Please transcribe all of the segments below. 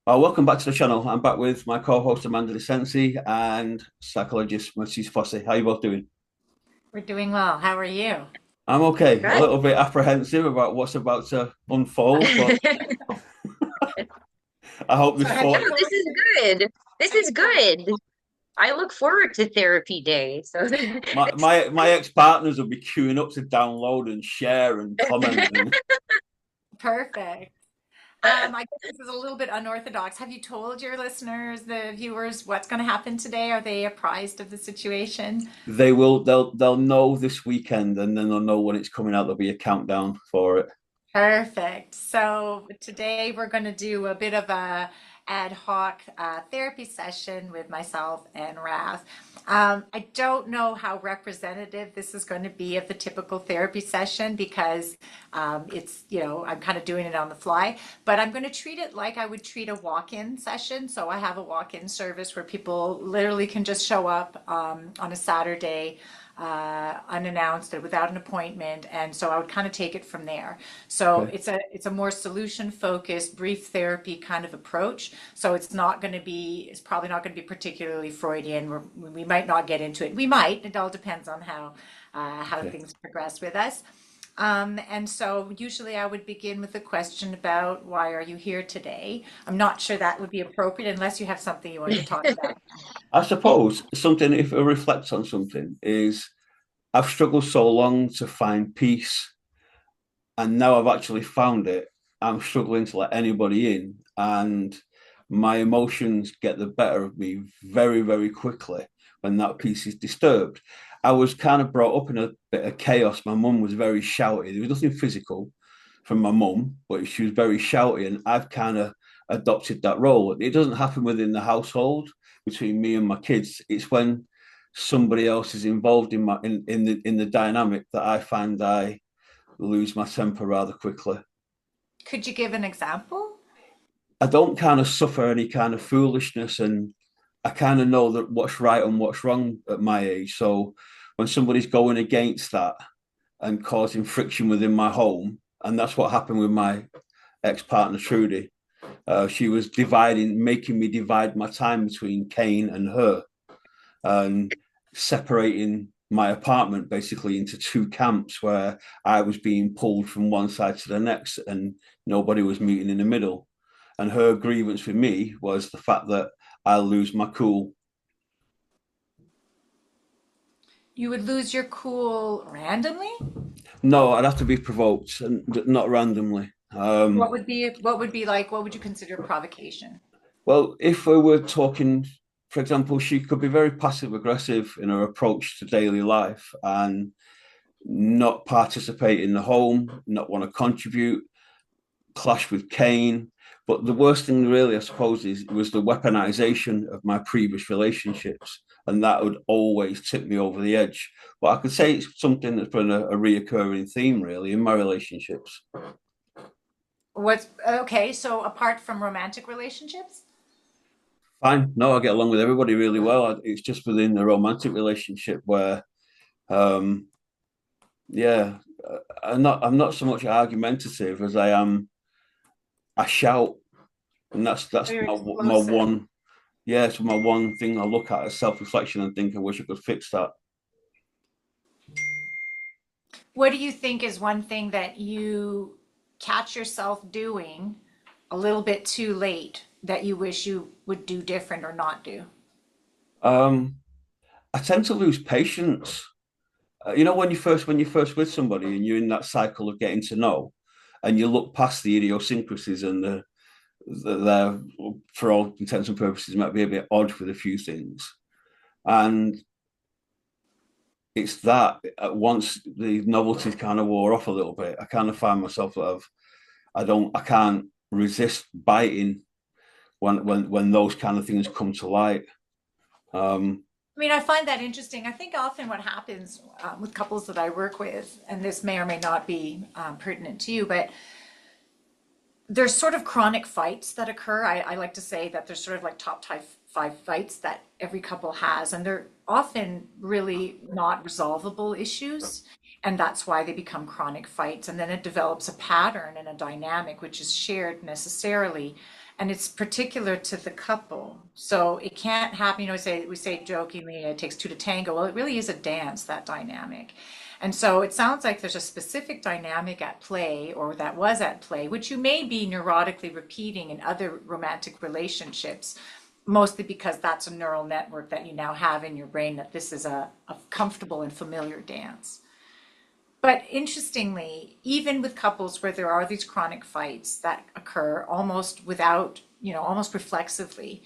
Welcome back to the channel. I'm back with my co-host Amanda Desensi and psychologist Mrs. Fossey. How you both doing? We're doing well. How are you? I'm okay. A Good. little bit apprehensive about what's about to unfold, but I hope So this have No, you thought this told is good. This have is you told good. I look forward to therapy day. So my ex-partners will be queuing up to download and share and comment and Perfect. I guess this is a little bit unorthodox. Have you told your listeners, the viewers, what's going to happen today? Are they apprised of the situation? they'll know this weekend and then they'll know when it's coming out. There'll be a countdown for it. Perfect. So today we're going to do a bit of a ad hoc therapy session with myself and Raz. I don't know how representative this is going to be of the typical therapy session because I'm kind of doing it on the fly, but I'm going to treat it like I would treat a walk-in session. So I have a walk-in service where people literally can just show up on a Saturday unannounced and without an appointment, and so I would kind of take it from there. So Okay. it's a more solution focused, brief therapy kind of approach. So it's probably not going to be particularly Freudian. We might not get into it. We might. It all depends on how Okay. things progress with us. And so usually I would begin with a question about why are you here today? I'm not sure that would be appropriate unless you have something you want to talk about. I suppose something, if it reflects on something, is I've struggled so long to find peace, and now I've actually found it. I'm struggling to let anybody in, and my emotions get the better of me very, very quickly when that peace is disturbed. I was kind of brought up in a bit of chaos. My mum was very shouty. There was nothing physical from my mum, but she was very shouty, and I've kind of adopted that role. It doesn't happen within the household between me and my kids. It's when somebody else is involved in the dynamic that I find I lose my temper rather quickly. Could you give an example? I don't kind of suffer any kind of foolishness, and I kind of know that what's right and what's wrong at my age. So when somebody's going against that and causing friction within my home, and that's what happened with my ex-partner Trudy. She was making me divide my time between Kane and her, and separating my apartment basically into two camps where I was being pulled from one side to the next and nobody was meeting in the middle. And her grievance with me was the fact that I lose my cool. You would lose your cool randomly? No, I'd have to be provoked and not randomly. What would you consider provocation? Well, if we were talking, for example, she could be very passive aggressive in her approach to daily life and not participate in the home, not want to contribute, clash with Kane. But the worst thing, really, I suppose, was the weaponization of my previous relationships, and that would always tip me over the edge. But I could say it's something that's been a reoccurring theme, really, in my relationships. What's okay, so apart from romantic relationships? Fine, no, I get along with everybody really well. It's just within the romantic relationship where, um, yeah, I'm not so much argumentative as I am. I shout, and that's Very my explosive. one. Yeah, it's my one thing I look at as self-reflection and think I wish I could fix that. What do you think is one thing that you catch yourself doing a little bit too late that you wish you would do different or not do? Um, I tend to lose patience. When you're first with somebody and you're in that cycle of getting to know, and you look past the idiosyncrasies and they're, for all intents and purposes, might be a bit odd with a few things. And it's that once the novelty kind of wore off a little bit, I kind of find myself that I can't resist biting when those kind of things come to light. Um, I mean, I find that interesting. I think often what happens with couples that I work with, and this may or may not be pertinent to you, but there's sort of chronic fights that occur. I like to say that there's sort of like five fights that every couple has, and they're often really not resolvable issues. And that's why they become chronic fights. And then it develops a pattern and a dynamic which is shared necessarily. and it's particular to the couple. So it can't happen, we say jokingly, it takes two to tango. Well, it really is a dance, that dynamic. And so it sounds like there's a specific dynamic at play, or that was at play, which you may be neurotically repeating in other romantic relationships, mostly because that's a neural network that you now have in your brain, that this is a comfortable and familiar dance. But interestingly, even with couples where there are these chronic fights that occur almost without, almost reflexively,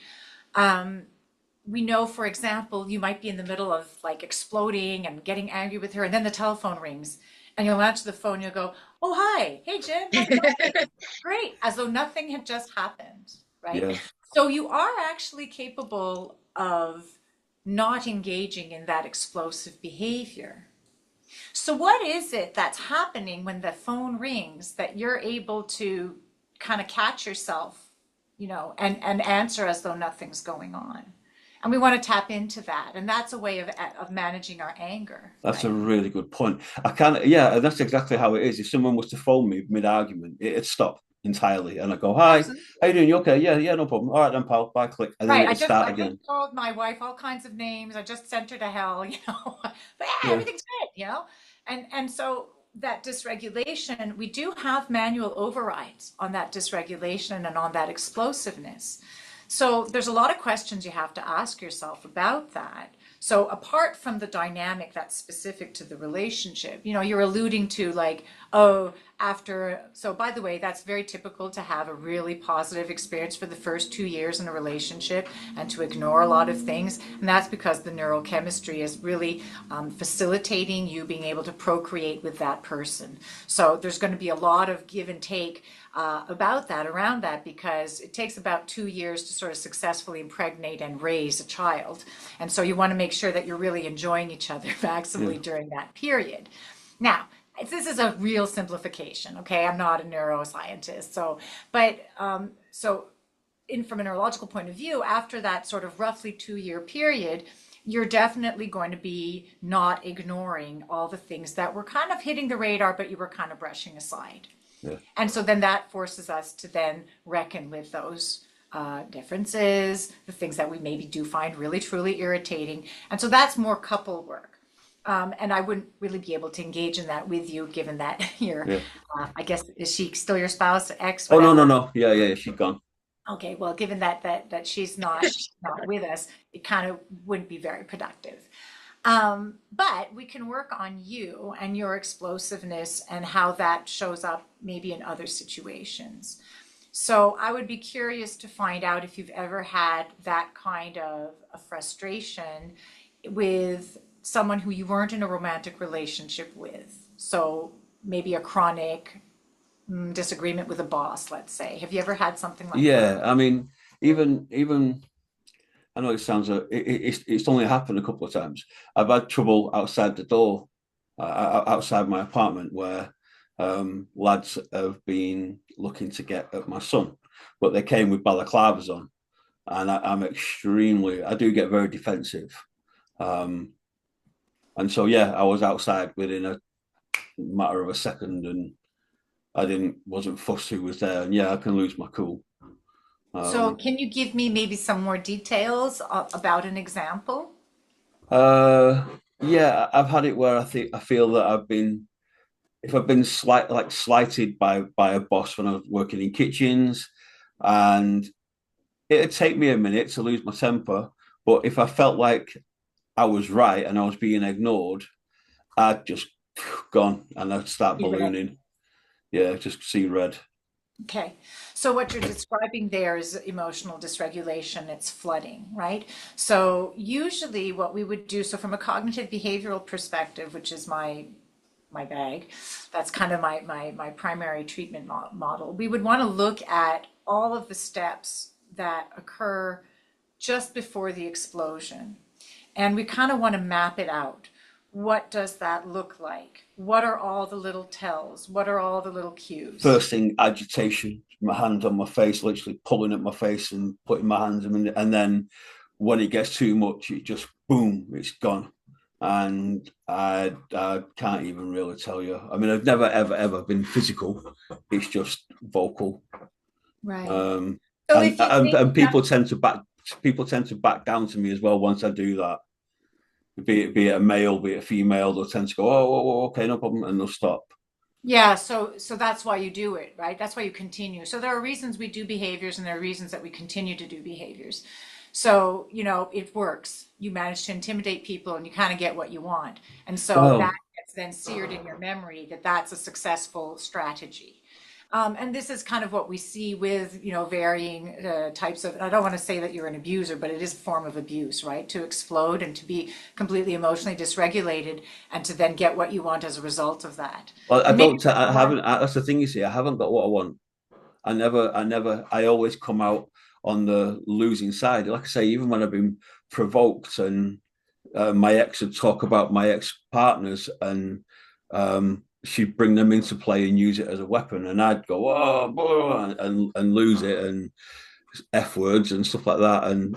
we know, for example, you might be in the middle of like exploding and getting angry with her, and then the telephone rings, and you'll answer the phone, you'll go, "Oh, hi, hey, Jim, how's it going?" Great, as though nothing had just happened, right? Yeah. So you are actually capable of not engaging in that explosive behavior. So what is it that's happening when the phone rings that you're able to kind of catch yourself, and answer as though nothing's going on? And we want to tap into that. And that's a way of managing our anger, That's a right? really good point. I can't, yeah, and that's exactly how it is. If someone was to phone me mid-argument, it'd stop entirely. And I go, "Hi, Absolutely. how you doing? You okay? Yeah, yeah, no problem. All right then, pal. Bye, click." And then Right. I it'd just start I just again. called my wife all kinds of names. I just sent her to hell, But yeah, Yeah. everything's good. And so that dysregulation, we do have manual overrides on that dysregulation and on that explosiveness. So there's a lot of questions you have to ask yourself about that. So apart from the dynamic that's specific to the relationship, you're alluding to like, oh, so by the way, that's very typical to have a really positive experience for the first 2 years in a relationship and to ignore a lot of things. And that's because the neurochemistry is really facilitating you being able to procreate with that person. So there's going to be a lot of give and take about that, around that, because it takes about 2 years to sort of successfully impregnate and raise a child. And so you want to make sure that you're really enjoying each other Yeah. maximally during that period. Now, this is a real simplification, okay? I'm not a neuroscientist. So from a neurological point of view, after that sort of roughly 2 year period, you're definitely going to be not ignoring all the things that were kind of hitting the radar, but you were kind of brushing aside. Yeah. And so then that forces us to then reckon with those differences, the things that we maybe do find really truly irritating. And so that's more couple work. And I wouldn't really be able to engage in that with you, given that you're, Yeah. I guess, is she still your spouse, ex, Oh, no, no, whatever? no. Yeah, yeah, she's gone. Okay, well, given that she's not with us, it kind of wouldn't be very productive. But we can work on you and your explosiveness and how that shows up maybe in other situations. So I would be curious to find out if you've ever had that kind of a frustration with someone who you weren't in a romantic relationship with. So maybe a chronic disagreement with a boss, let's say. Have you ever had something like that? Yeah, I mean, even I know it sounds it's only happened a couple of times. I've had trouble outside the door, outside my apartment, where lads have been looking to get at my son, but they came with balaclavas on, and I do get very defensive, um, and so yeah, I was outside within a matter of a second, and I didn't wasn't fussed who was there, and yeah, I can lose my cool. So Um, can you give me maybe some more details about an example? uh, yeah, I've had it where I feel that if I've been slighted by a boss when I was working in kitchens, and it'd take me a minute to lose my temper, but if I felt like I was right and I was being ignored, I'd just gone and I'd start Be red. ballooning. Yeah, just see red. Okay. So what you're describing there is emotional dysregulation, it's flooding, right? So usually what we would do, so from a cognitive behavioral perspective, which is my bag, that's kind of my primary treatment model. We would want to look at all of the steps that occur just before the explosion. And we kind of want to map it out. What does that look like? What are all the little tells? What are all the little cues? First thing, agitation, my hands on my face, literally pulling at my face and putting my hands in, and then when it gets too much, it just boom, it's gone. And I can't even really tell you. I mean, I've never ever been physical. It's just vocal. Right. Um, So and if you think people tend to back down to me as well once I do that. Be it a male, be it a female, they'll tend to go, oh, okay, no problem, and they'll stop. Yeah, so that's why you do it, right? That's why you continue. So there are reasons we do behaviors and there are reasons that we continue to do behaviors. So, it works. You manage to intimidate people and you kind of get what you want. And so that Well, gets then seared in your memory that that's a successful strategy. And this is kind of what we see with, varying types of, I don't want to say that you're an abuser, but it is a form of abuse, right? To explode and to be completely emotionally dysregulated and to then get what you want as a result of that. I And maybe don't. what you I want. haven't. That's the thing you see. I haven't got what I want. I always come out on the losing side. Like I say, even when I've been provoked and my ex would talk about my ex partners and she'd bring them into play and use it as a weapon, and I'd go oh, and lose it and f words and stuff like that. And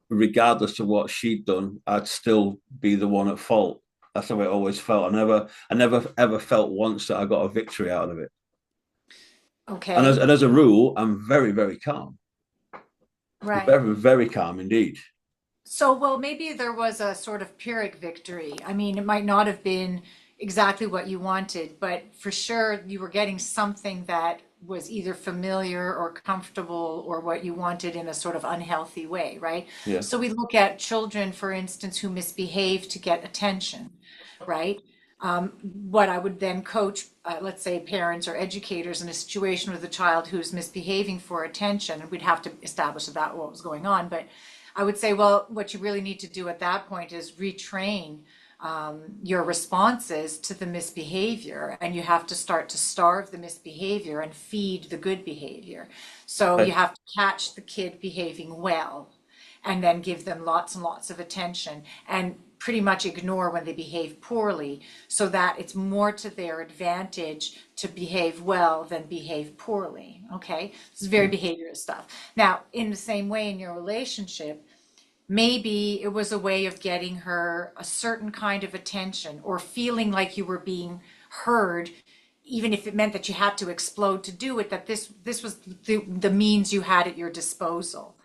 regardless of what she'd done, I'd still be the one at fault. That's how it always felt. I never ever felt once that I got a victory out of it. Okay, And as a rule, I'm very, very calm. right. Very, very calm indeed. So, well, maybe there was a sort of Pyrrhic victory. I mean, it might not have been exactly what you wanted, but for sure you were getting something that was either familiar or comfortable or what you wanted in a sort of unhealthy way, right? Yeah. So we look at children, for instance, who misbehave to get attention, right? What I would then coach, let's say parents or educators in a situation with a child who's misbehaving for attention, and we'd have to establish about what was going on, but I would say, well, what you really need to do at that point is retrain your responses to the misbehavior, and you have to start to starve the misbehavior and feed the good behavior. So you Okay. have to catch the kid behaving well and then give them lots and lots of attention and pretty much ignore when they behave poorly so that it's more to their advantage to behave well than behave poorly. Okay, this is very Yeah. behavioral stuff. Now, in the same way in your relationship, maybe it was a way of getting her a certain kind of attention or feeling like you were being heard, even if it meant that you had to explode to do it, that this was the means you had at your disposal.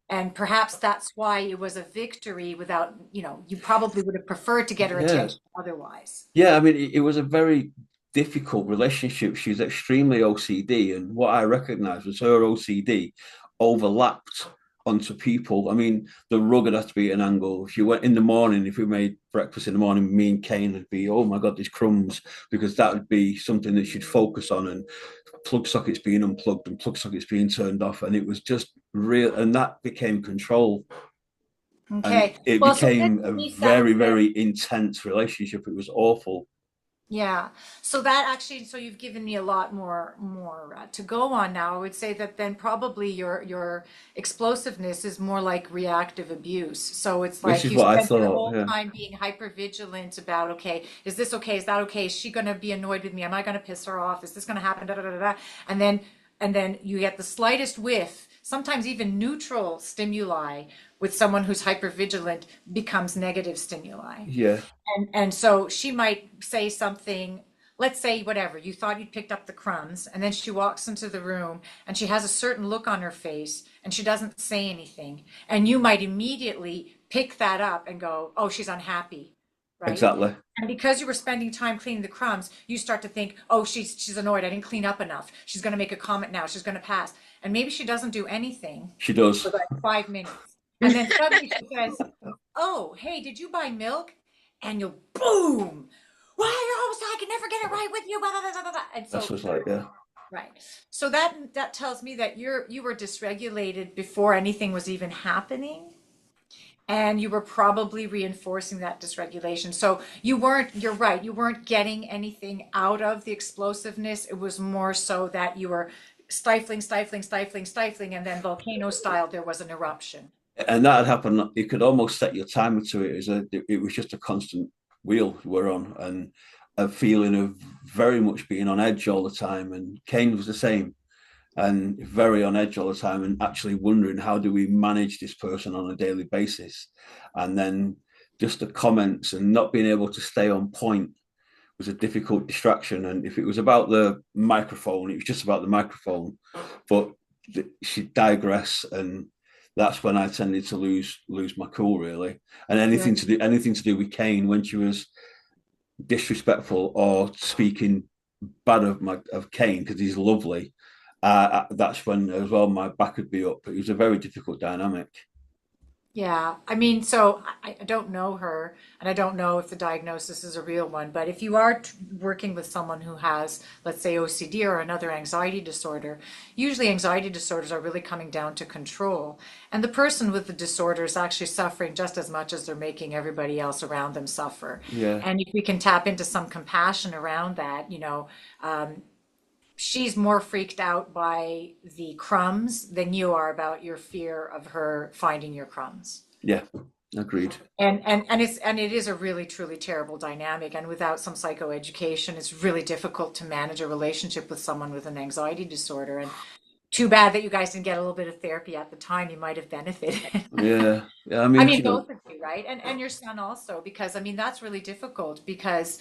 And perhaps that's why it was a victory without, you probably would have preferred to get her Yeah. attention otherwise. Yeah. I mean, it was a very difficult relationship. She's extremely OCD, and what I recognized was her OCD overlapped onto people. I mean, the rug would have to be at an angle. If you went in the morning, if we made breakfast in the morning, me and Kane would be, oh my God, there's crumbs, because that would be something that she'd focus on. And plug sockets being unplugged and plug sockets being turned off. And it was just real. And that became control. And Okay. it Well, so this became to a me very, sounds very. very intense relationship. It was awful. Yeah. So that actually, so you've given me a lot more to go on now. I would say that then probably your explosiveness is more like reactive abuse. So it's Which like is you what I spent your thought. whole Yeah. time being hyper vigilant about, okay, is this okay? Is that okay? Is she going to be annoyed with me? Am I going to piss her off? Is this going to happen? Da, da, da, da, da. And then you get the slightest whiff, sometimes even neutral stimuli with someone who's hyper vigilant becomes negative stimuli. Yeah. And so she might say something, let's say whatever, you thought you'd picked up the crumbs, and then she walks into the room and she has a certain look on her face and she doesn't say anything. And you might immediately pick that up and go, oh, she's unhappy, right? Exactly. And because you were spending time cleaning the crumbs, you start to think, oh, she's annoyed. I didn't clean up enough. She's going to make a comment now. She's going to pass. And maybe she doesn't do anything She does. for like 5 minutes. And then suddenly she says, oh, hey, did you buy milk? And you'll boom. Why you're always I can never get it right with you. Blah, blah, blah, blah, blah. And That's so what's like, yeah. right. So that tells me that you were dysregulated before anything was even happening. And you were probably reinforcing that dysregulation. So you're right, you weren't getting anything out of the explosiveness. It was more so that you were stifling, stifling, stifling, stifling, and then volcano style, there was an eruption. And that had happened. You could almost set your timer to it. It was just a constant wheel we're on, and a feeling of very much being on edge all the time. And Kane was the same, and very on edge all the time, and actually wondering how do we manage this person on a daily basis. And then just the comments and not being able to stay on point was a difficult distraction. And if it was about the microphone, it was just about the microphone. But she'd digress, and that's when I tended to lose my cool, really. And Yeah. anything to do with Kane, when she was disrespectful or speaking bad of Kane because he's lovely, that's when as well my back would be up. It was a very difficult dynamic. Yeah, I mean, so I don't know her, and I don't know if the diagnosis is a real one, but if you are working with someone who has, let's say, OCD or another anxiety disorder, usually anxiety disorders are really coming down to control. And the person with the disorder is actually suffering just as much as they're making everybody else around them suffer. Yeah, And if we can tap into some compassion around that, she's more freaked out by the crumbs than you are about your fear of her finding your crumbs. yeah, agreed. And it is a really truly terrible dynamic, and without some psychoeducation it's really difficult to manage a relationship with someone with an anxiety disorder. And too bad that you guys didn't get a little bit of therapy at the time. You might have benefited. Yeah, yeah. I I mean, mean, both of you, right? And your son also, because I mean that's really difficult because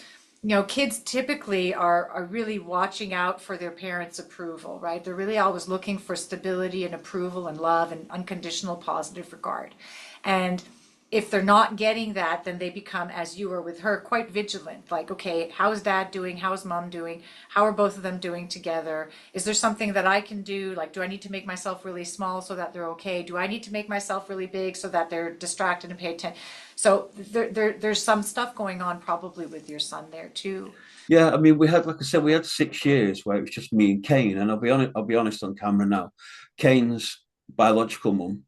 kids typically are really watching out for their parents' approval, right? They're really always looking for stability and approval and love and unconditional positive regard. And if they're not getting that, then they become, as you were with her, quite vigilant. Like, okay, how's dad doing? How's mom doing? How are both of them doing together? Is there something that I can do? Like, do I need to make myself really small so that they're okay? Do I need to make myself really big so that they're distracted and pay attention? So there's some stuff going on probably with your son there too. yeah. I mean, we had, like I said, we had 6 years where it was just me and Kane. And I'll be honest on camera now. Kane's biological mum,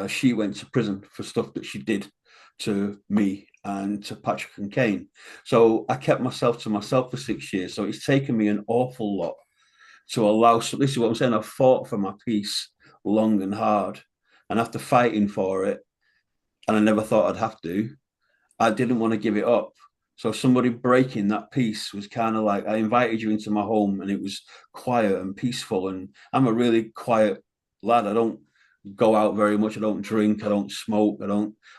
she went to prison for stuff that she did to me and to Patrick and Kane. So I kept myself to myself for 6 years. So it's taken me an awful lot to allow. So this is what I'm saying. I fought for my peace long and hard, and after fighting for it, and I never thought I'd have to. I didn't want to give it up. So somebody breaking that peace was kind of like, I invited you into my home and it was quiet and peaceful. And I'm a really quiet lad. I don't go out very much. I don't drink. I don't smoke.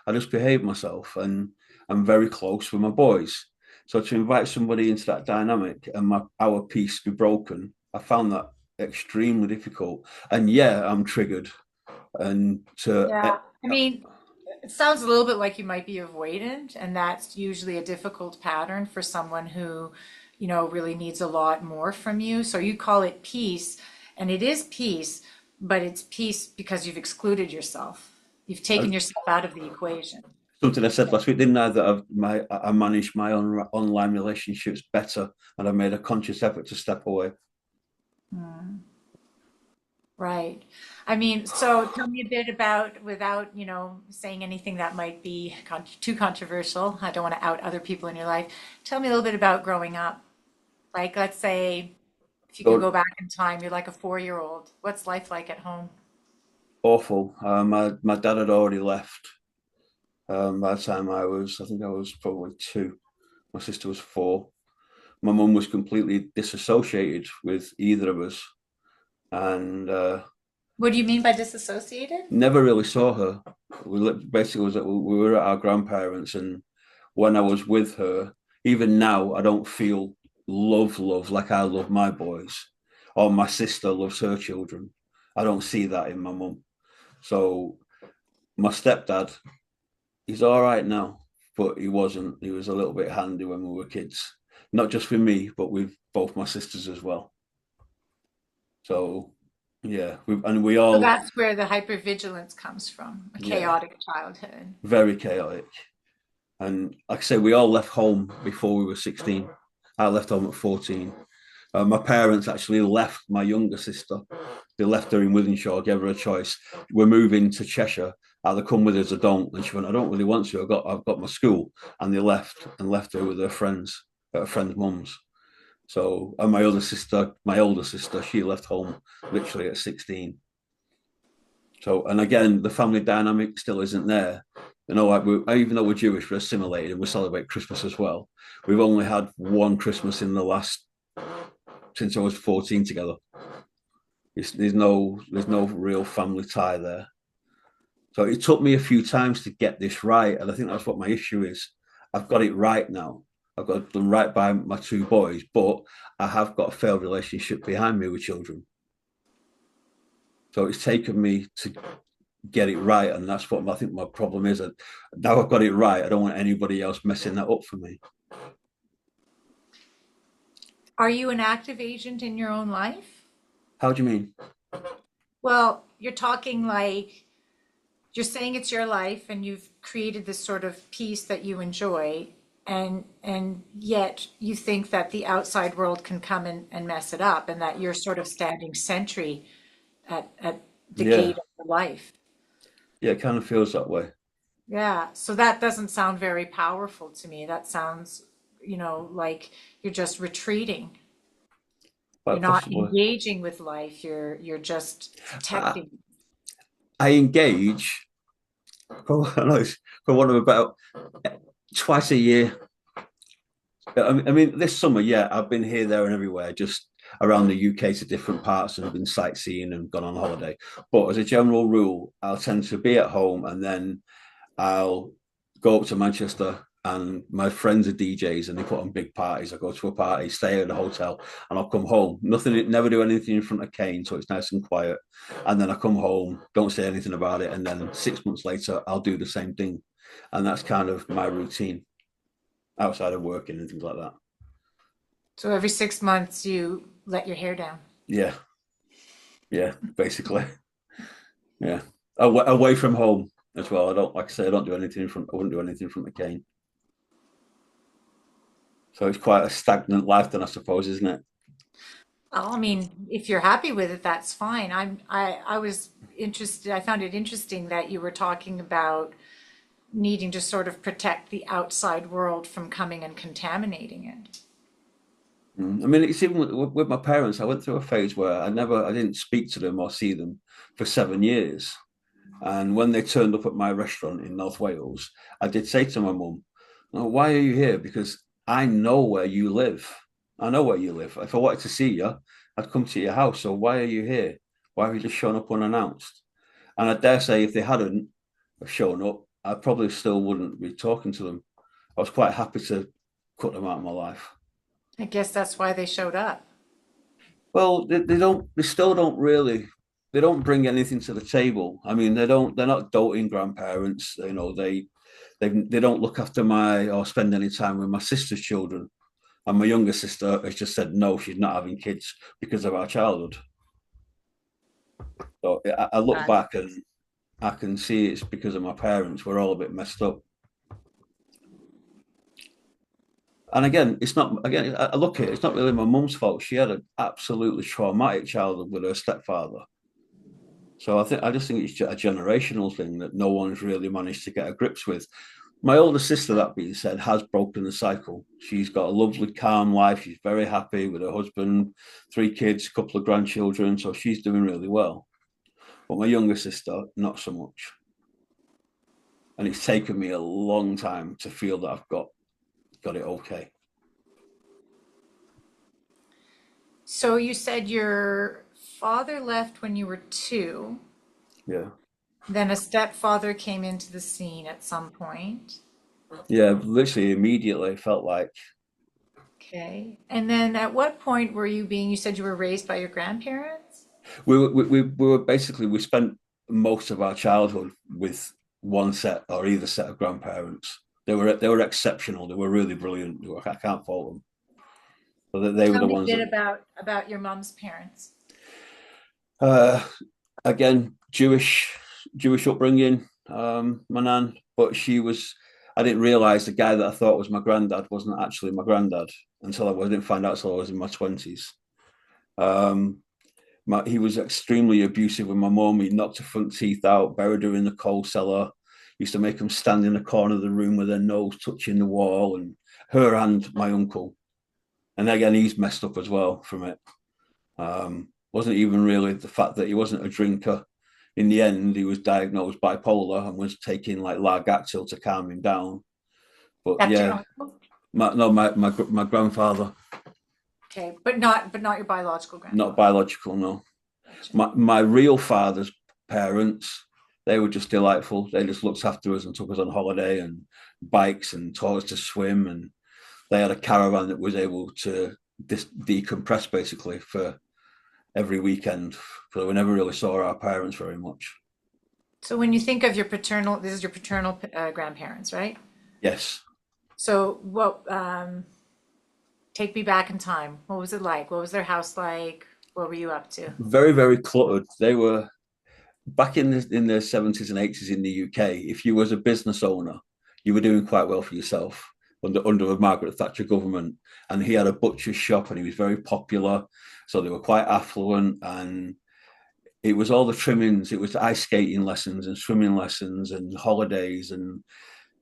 I just behave myself, and I'm very close with my boys. So to invite somebody into that dynamic and our peace be broken, I found that extremely difficult. And yeah, I'm triggered. And Yeah. I mean, it sounds a little bit like you might be avoidant, and that's usually a difficult pattern for someone who, really needs a lot more from you. So you call it peace, and it is peace, but it's peace because you've excluded yourself. You've taken yourself out of the equation. something I said last week, didn't I? That I managed my online relationships better, and I made a conscious effort to step away. Hmm. Right. I mean, so tell me a bit about, without, saying anything that might be too controversial. I don't want to out other people in your life. Tell me a little bit about growing up. Like, let's say if you could go So back in time, you're like a 4-year-old. What's life like at home? awful. My dad had already left. By the time I think I was probably 2. My sister was 4. My mum was completely disassociated with either of us, and What do you mean by disassociated? never really saw her. Basically was that we were at our grandparents, and when I was with her, even now I don't feel love like I love my boys, or my sister loves her children. I don't see that in my mum. So my stepdad, he's all right now, but he wasn't. He was a little bit handy when we were kids, not just with me, but with both my sisters as well. So yeah, we So all, that's where the hypervigilance comes from, a yeah, chaotic childhood. very chaotic. And like I say, we all left home before we were 16. I left home at 14. My parents actually left my younger sister. They left her in Wythenshawe, gave her a choice. We're moving to Cheshire. Either come with us or don't. And she went, I don't really want to. I've got my school. And they left her with her friends, her friends' mums. So, and my older sister, she left home literally at 16. So, and again, the family dynamic still isn't there. Like even though we're Jewish, we're assimilated and we celebrate Christmas as well. We've only had one Christmas in the last since I was 14 together. There's no real family tie there. So it took me a few times to get this right, and I think that's what my issue is. I've got it right now. I've got it done right by my 2 boys, but I have got a failed relationship behind me with children. So it's taken me to get it right, and that's what I think my problem is. Now I've got it right, I don't want anybody else messing that up for me. Are you an active agent in your own life? How do you mean? Well, you're talking like you're saying it's your life and you've created this sort of peace that you enjoy, and yet you think that the outside world can come and mess it up, and that you're sort of standing sentry at the Yeah, gate of your life. yeah, it kind of feels that way. Yeah, so that doesn't sound very powerful to me. That sounds, like you're just retreating. You're Quite not possibly. engaging with life. You're just I, protecting. I engage for, for one of about twice a year. I mean, this summer, yeah, I've been here, there, and everywhere, just around the UK to different parts, and I've been sightseeing and gone on holiday. But as a general rule, I'll tend to be at home, and then I'll go up to Manchester, and my friends are DJs and they put on big parties. I go to a party, stay at a hotel, and I'll come home. Nothing, never do anything in front of Kane, so it's nice and quiet. And then I come home, don't say anything about it, and then 6 months later, I'll do the same thing. And that's kind of my routine outside of working and things like that. So every 6 months you let your hair down. Yeah, yeah, basically, yeah. Away from home as well. I don't, like I say, I don't do anything in front. I wouldn't do anything in front of Kane. So it's quite a stagnant life, then I suppose, isn't it? Well, I mean, if you're happy with it, that's fine. I was interested, I found it interesting that you were talking about needing to sort of protect the outside world from coming and contaminating it. I mean, it's even with my parents. I went through a phase where I didn't speak to them or see them for 7 years. And when they turned up at my restaurant in North Wales, I did say to my mum, "Oh, why are you here? Because I know where you live. I know where you live. If I wanted to see you, I'd come to your house. So why are you here? Why have you just shown up unannounced?" And I dare say if they hadn't have shown up, I probably still wouldn't be talking to them. I was quite happy to cut them out of my life. I guess that's why they showed up. Well, they still don't really, they don't bring anything to the table. I mean, they're not doting grandparents. They don't look after my or spend any time with my sister's children. And my younger sister has just said no, she's not having kids because of our childhood. So I look Gotcha. back and I can see it's because of my parents. We're all a bit messed up. And again, it's not. Again, I look at it. It's not really my mum's fault. She had an absolutely traumatic childhood with her stepfather. So I just think it's a generational thing that no one's really managed to get a grips with. My older sister, that being said, has broken the cycle. She's got a lovely, calm life. She's very happy with her husband, 3 kids, a couple of grandchildren. So she's doing really well. But my younger sister, not so much. And it's taken me a long time to feel that I've got it okay. So you said your father left when you were two, Yeah. then a stepfather came into the scene at some point. Yeah, literally immediately felt like Okay. And then at what point were you said you were raised by your grandparents? we were basically, we spent most of our childhood with one set or either set of grandparents. They were exceptional. They were really brilliant. I can't fault them. So that they were Tell the me a ones bit that about your mom's parents. uh, again Jewish upbringing. My nan, but she was. I didn't realize the guy that I thought was my granddad wasn't actually my granddad until I didn't find out until I was in my 20s. Um, he was extremely abusive with my mum. He knocked her front teeth out, buried her in the coal cellar. Used to make them stand in the corner of the room with their nose touching the wall, and her and my uncle. And again, he's messed up as well from it. Wasn't even really the fact that he wasn't a drinker. In the end, he was diagnosed bipolar and was taking like Largactil to calm him down. But That's your yeah, uncle? my grandfather, Okay, but not your biological not grandfather. biological, no. Gotcha. My real father's parents, they were just delightful. They just looked after us and took us on holiday and bikes and taught us to swim. And they had a caravan that was able to decompress basically for every weekend. So we never really saw our parents very much. So when you think of your paternal, this is your paternal grandparents, right? Yes, So what, take me back in time. What was it like? What was their house like? What were you up to? very, very cluttered. They were back in the 70s and 80s in the UK. If you was a business owner, you were doing quite well for yourself under a Margaret Thatcher government. And he had a butcher's shop and he was very popular. So they were quite affluent, and it was all the trimmings. It was ice skating lessons and swimming lessons and holidays. And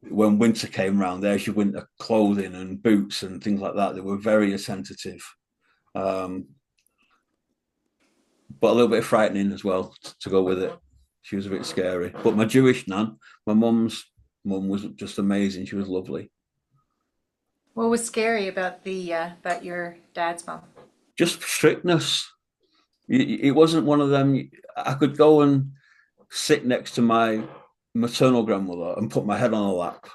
when winter came around, there's your winter clothing and boots and things like that. They were very attentive. Um, but a little bit frightening as well to go with it. She was a bit scary. But my Jewish nan, my mum's mum was just amazing. She was lovely. What was scary about your dad's mom? Just strictness. It wasn't one of them. I could go and sit next to my maternal grandmother and put my head on her lap,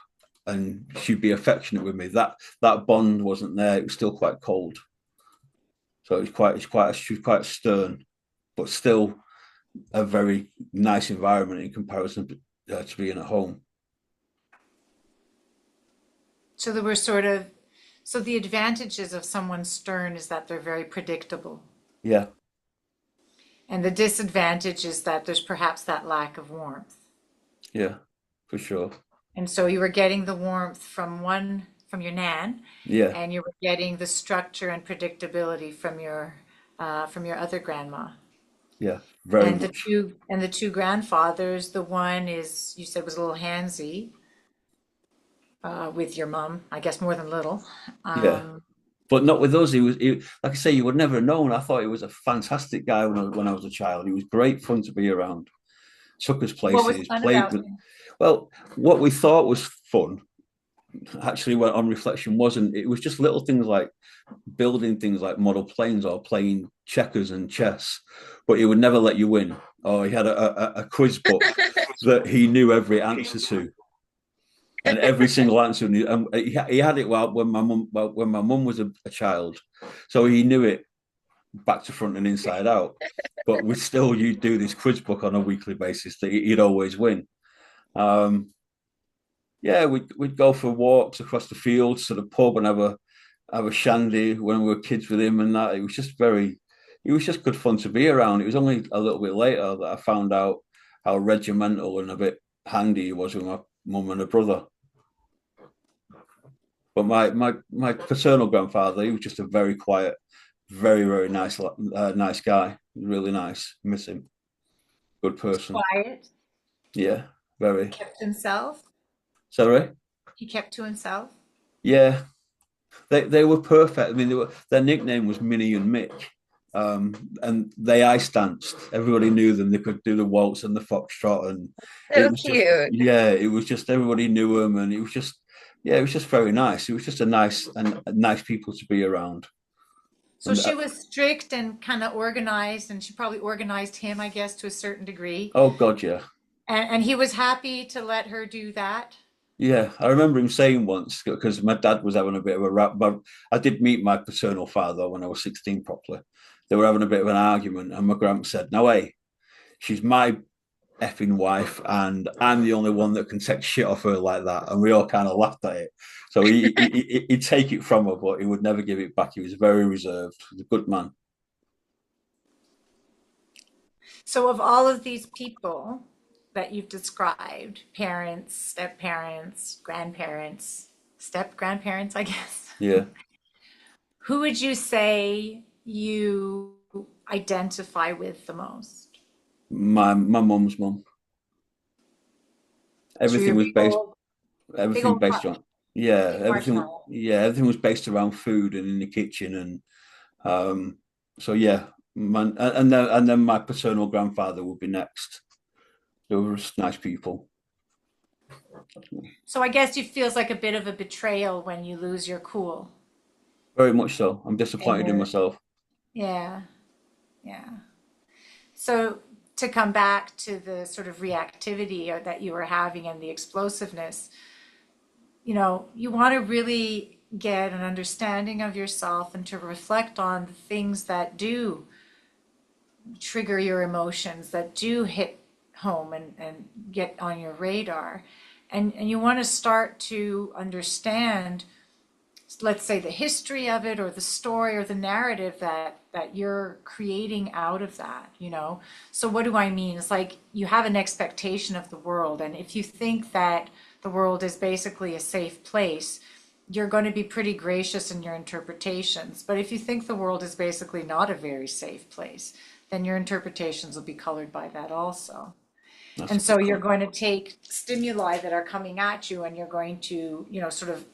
and she'd be affectionate with me. That bond wasn't there. It was still quite cold. So she was quite stern, but still a very nice environment in comparison to being at home. So there were sort of, so the advantages of someone stern is that they're very predictable. Yeah, And the disadvantage is that there's perhaps that lack of warmth. yeah, for sure. And so you were getting the warmth from your nan, Yeah, and you were getting the structure and predictability from your other grandma. yeah, very much. And the two grandfathers, the one is you said was a little handsy with your mom, I guess more than little. Yeah, Um, but not with us. Like I say, you would never have known. I thought he was a fantastic guy when I was a child. He was great fun to be around. Took us what was places, fun played about with. him? Well, what we thought was fun, actually, when on reflection, wasn't. It was just little things like building things like model planes or playing checkers and chess, but he would never let you win. Or he had a quiz book that he knew every answer to, and every single answer. And he had it when my mum was a child, so he knew it back to front and inside out. But we still, you do this quiz book on a weekly basis that he'd always win. Um, yeah, we'd go for walks across the fields to the pub and have a shandy when we were kids with him and that. It was just good fun to be around. It was only a little bit later that I found out how regimental and a bit handy he was with my mum and her brother. But my paternal grandfather, he was just a very quiet, very very nice guy. Really nice. Miss him. Good person. Quiet, Yeah, very. kept himself. Sorry. He kept to himself. Yeah, they were perfect. I mean, their nickname was Minnie and Mick, and they ice danced. Everybody knew them. They could do the waltz and the foxtrot, and it So was just cute. yeah, it was just everybody knew them, and it was just yeah, it was just very nice. It was just a nice people to be around. So And she was strict and kind of organized, and she probably organized him, I guess, to a certain degree. oh god, yeah, And he was happy to let her do that. yeah. I remember him saying once because my dad was having a bit of a rap. But I did meet my paternal father when I was 16 properly. They were having a bit of an argument, and my grandma said, "No way, she's my effing wife, and I'm the only one that can take shit off her like that." And we all kind of laughed at it. So he'd take it from her, but he would never give it back. He was very reserved. He was a good man. So, of all of these people that you've described, parents, step parents, grandparents, step grandparents, I guess, Yeah, who would you say you identify with the most? my mum's mum. So Everything your was big everything old based heart, on yeah, big everything marshmallow. yeah, everything was based around food and in the kitchen and so yeah, man, and then my paternal grandfather would be next. They were just nice people. So I guess it feels like a bit of a betrayal when you lose your cool Very much so. I'm and disappointed in you're, myself. yeah, yeah. So to come back to the sort of reactivity that you were having and the explosiveness, you want to really get an understanding of yourself and to reflect on the things that do trigger your emotions, that do hit home and get on your radar. And you want to start to understand, let's say, the history of it or the story or the narrative that you're creating out of that, you know. So what do I mean? It's like you have an expectation of the world, and if you think that the world is basically a safe place, you're going to be pretty gracious in your interpretations. But if you think the world is basically not a very safe place, then your interpretations will be colored by that also. That's And a so good you're point. going to take stimuli that are coming at you and you're going to, sort of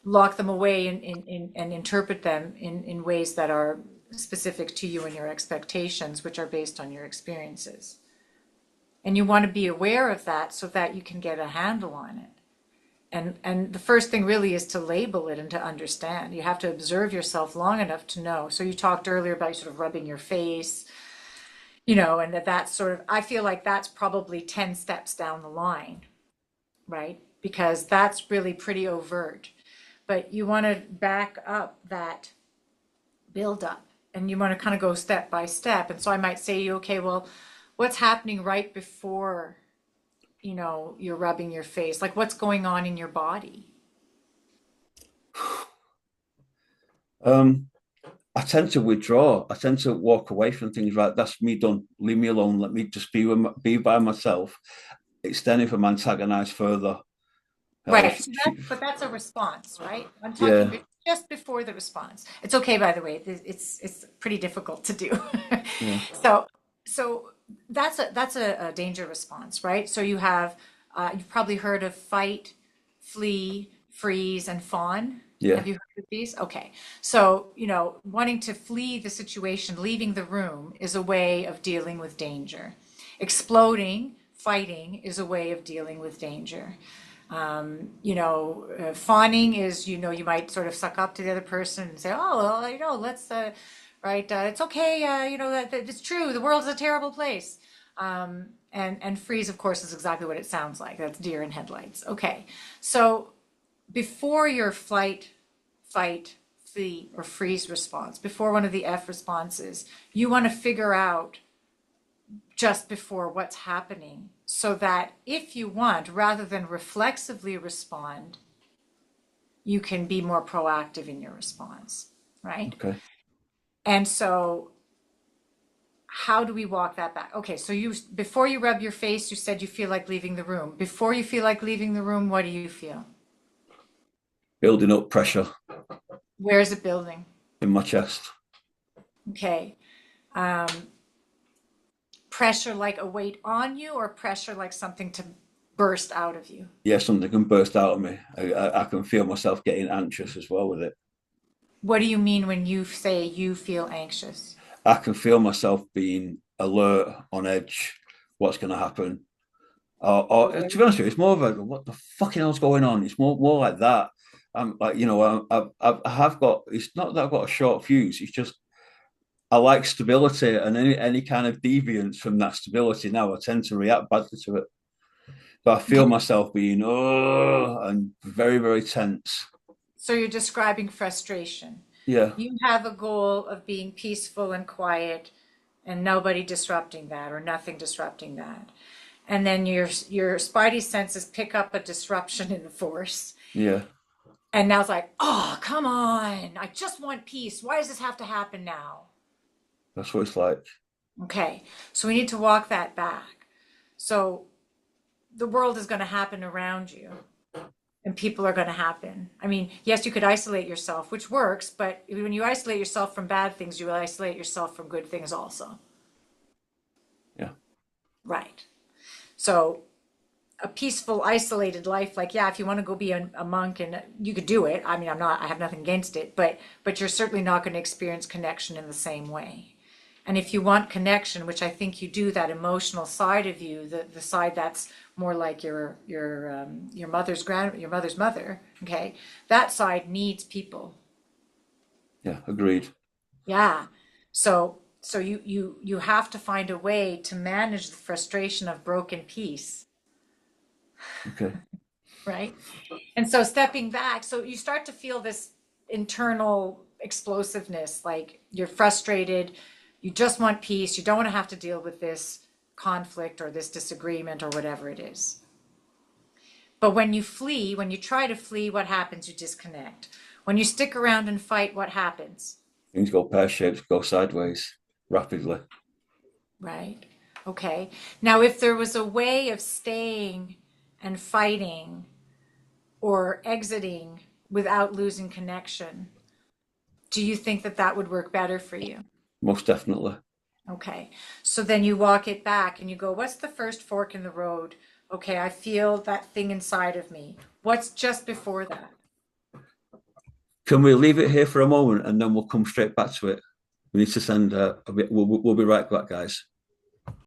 lock them away and interpret them in ways that are specific to you and your expectations, which are based on your experiences. And you want to be aware of that so that you can get a handle on it. And the first thing really is to label it and to understand. You have to observe yourself long enough to know. So you talked earlier about sort of rubbing your face, and that's sort of, I feel like that's probably 10 steps down the line, right? Because that's really pretty overt. But you want to back up that build up and you want to kind of go step by step. And so I might say to you, okay, well, what's happening right before, you're rubbing your face? Like what's going on in your body? Um, I tend to withdraw. I tend to walk away from things. Right, that's me done. Leave me alone. Let me just be by myself. It's then if I'm antagonized further. Uh, Right. So but that's a response, right? I'm talking yeah, just before the response. It's okay, by the way. It's pretty difficult to do. yeah, So so that's a danger response, right? So you've probably heard of fight, flee, freeze, and fawn. yeah. Have you heard of these? Okay. So, wanting to flee the situation, leaving the room is a way of dealing with danger. Exploding, fighting is a way of dealing with danger. Fawning is, you might sort of suck up to the other person and say, oh, well, let's, right, it's okay, that it's true, the world is a terrible place. And freeze, of course, is exactly what it sounds like. That's deer in headlights. Okay, so before your flight, fight, flee, or freeze response, before one of the F responses, you want to figure out just before what's happening so that if you want, rather than reflexively respond, you can be more proactive in your response, right? Okay. And so how do we walk that back? Okay, so before you rub your face, you said you feel like leaving the room. Before you feel like leaving the room, what do you feel? Building up pressure Where is it building? in my chest. Okay. Um, Pressure like a weight on you or pressure like something to burst out of you? Yeah, something can burst out of me. I can feel myself getting anxious as well with it. What do you mean when you say you feel anxious? I can feel myself being alert, on edge. What's going to happen? Or to be honest with you, it's more of a what the fucking hell's going on. It's more like that. I'm like, I have got. It's not that I've got a short fuse. It's just I like stability, and any kind of deviance from that stability. Now I tend to react badly to it. So I feel Okay. myself being and very very tense. So you're describing frustration. Yeah, You have a goal of being peaceful and quiet and nobody disrupting that or nothing disrupting that. And then your spidey senses pick up a disruption in the force. yeah. And now it's like, oh, come on. I just want peace. Why does this have to happen now? That's what it's like. Okay. So we need to walk that back. So the world is going to happen around you and people are going to happen. I mean, yes, you could isolate yourself, which works, but when you isolate yourself from bad things, you isolate yourself from good things also. Yeah, Right. So a peaceful, isolated life, like, yeah, if you want to go be a monk and you could do it. I mean, I have nothing against it, but you're certainly not going to experience connection in the same way. And if you want connection, which I think you do, that emotional side of you, the side that's more like your mother's mother, okay, that side needs people. yeah. Agreed. Yeah. So you have to find a way to manage the frustration of broken peace, Okay. right? And so stepping back, so you start to feel this internal explosiveness, like you're frustrated, You just want peace. You don't want to have to deal with this conflict or this disagreement or whatever it is. But when you flee, when you try to flee, what happens? You disconnect. When you stick around and fight, what happens? Things go pear-shaped, go sideways rapidly. Right. Okay. Now, if there was a way of staying and fighting or exiting without losing connection, do you think that that would work better for you? Most definitely. Okay. So then you walk it back and you go, what's the first fork in the road? Okay, I feel that thing inside of me. What's just before that? Can we leave it here for a moment and then we'll come straight back to it? We need to send we'll be right back, guys.